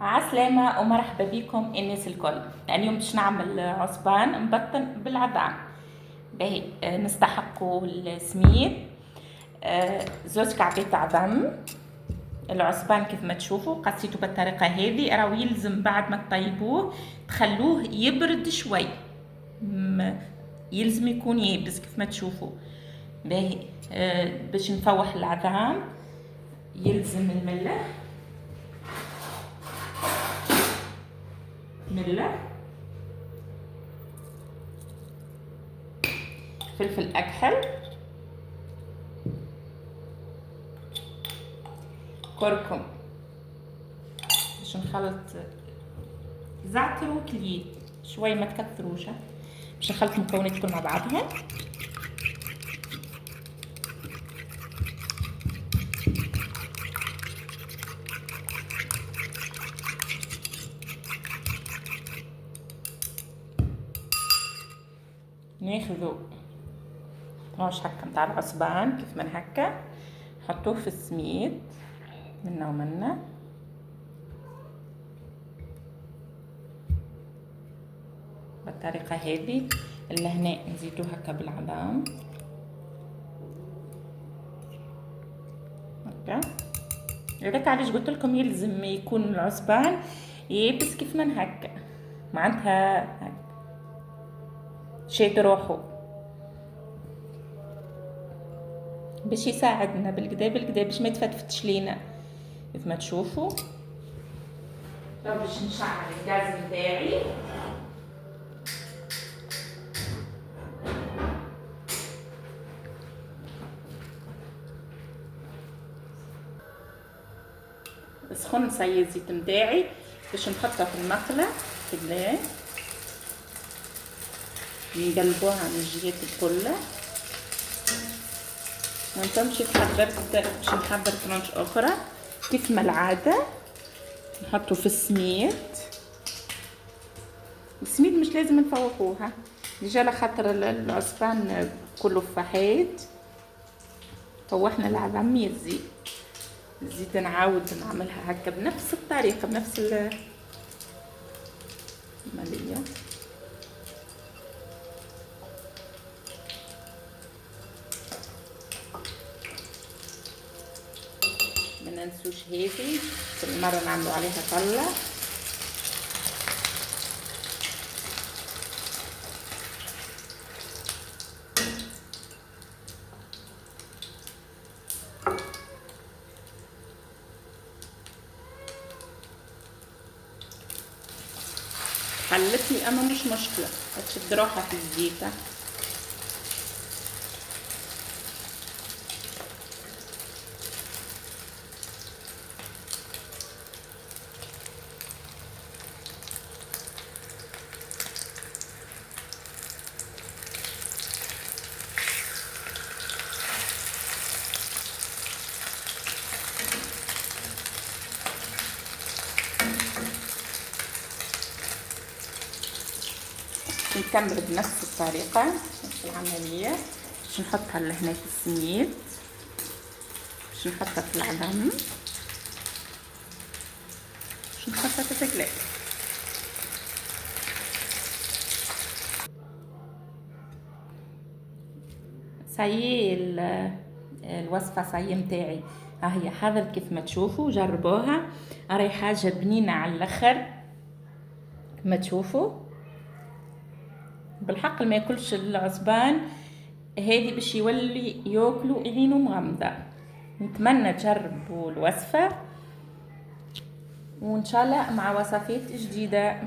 عسلامة ومرحبا بكم الناس الكل. اليوم باش نعمل عصبان مبطن بالعظام. باهي نستحقوا السميد، زوج كعبات عظم. العصبان كيف ما تشوفوا قصيته بالطريقة هذه، راهو يلزم بعد ما تطيبوه تخلوه يبرد شوي، يلزم يكون يابس كيف ما تشوفوا. باهي باش نفوح العظام يلزم الملح، فلفل اكحل، كركم، باش نخلط زعتر وكليل شوي ما تكثروش، باش نخلط المكونات كل مع بعضهم. ناخذوا طرش هكا نتاع العصبان كيف من هكا، نحطوه في السميد منا ومنا، بالطريقه هذه. لهنا نزيدوه هكا بالعظام هكا. هذاك علاش قلت لكم يلزم يكون العصبان يابس كيف من هكا، معناتها هكا شاد روحه باش يساعدنا بالكدا باش ما يتفتفتش لينا كيف ما تشوفوا. باش نشعل الغاز نتاعي، سخن صاي الزيت نتاعي باش نحطها في المقله كدا، نقلبوها من الجهات كلها. ونتمشي باش نحضر طرنش اخرى كيف ما العاده، نحطو في السميد مش لازم نفوقوها ديجا على خاطر العصبان كله فحيت. فوحنا العظم يزيد نزيد نعاود نعملها هكا بنفس الطريقه بنفس العمليه. ما ننسوش هذه كل مره نعملوا عليها طله. حلتني اما مش مشكله، هتشد روحها في الزيت. نكمل بنفس الطريقة نفس العملية، باش نحطها لهنا في السميد، باش نحطها في العظم، باش نحطها في الثقلات. صايي الوصفة صايي متاعي ها هي حاضر كيف ما تشوفوا، جربوها راهي حاجة بنينة على الاخر كما تشوفوا. بالحق ما ياكلش العصبان هذه باش يولي ياكلوا عينه مغمضه. نتمنى تجربوا الوصفه وان شاء الله مع وصفات جديده.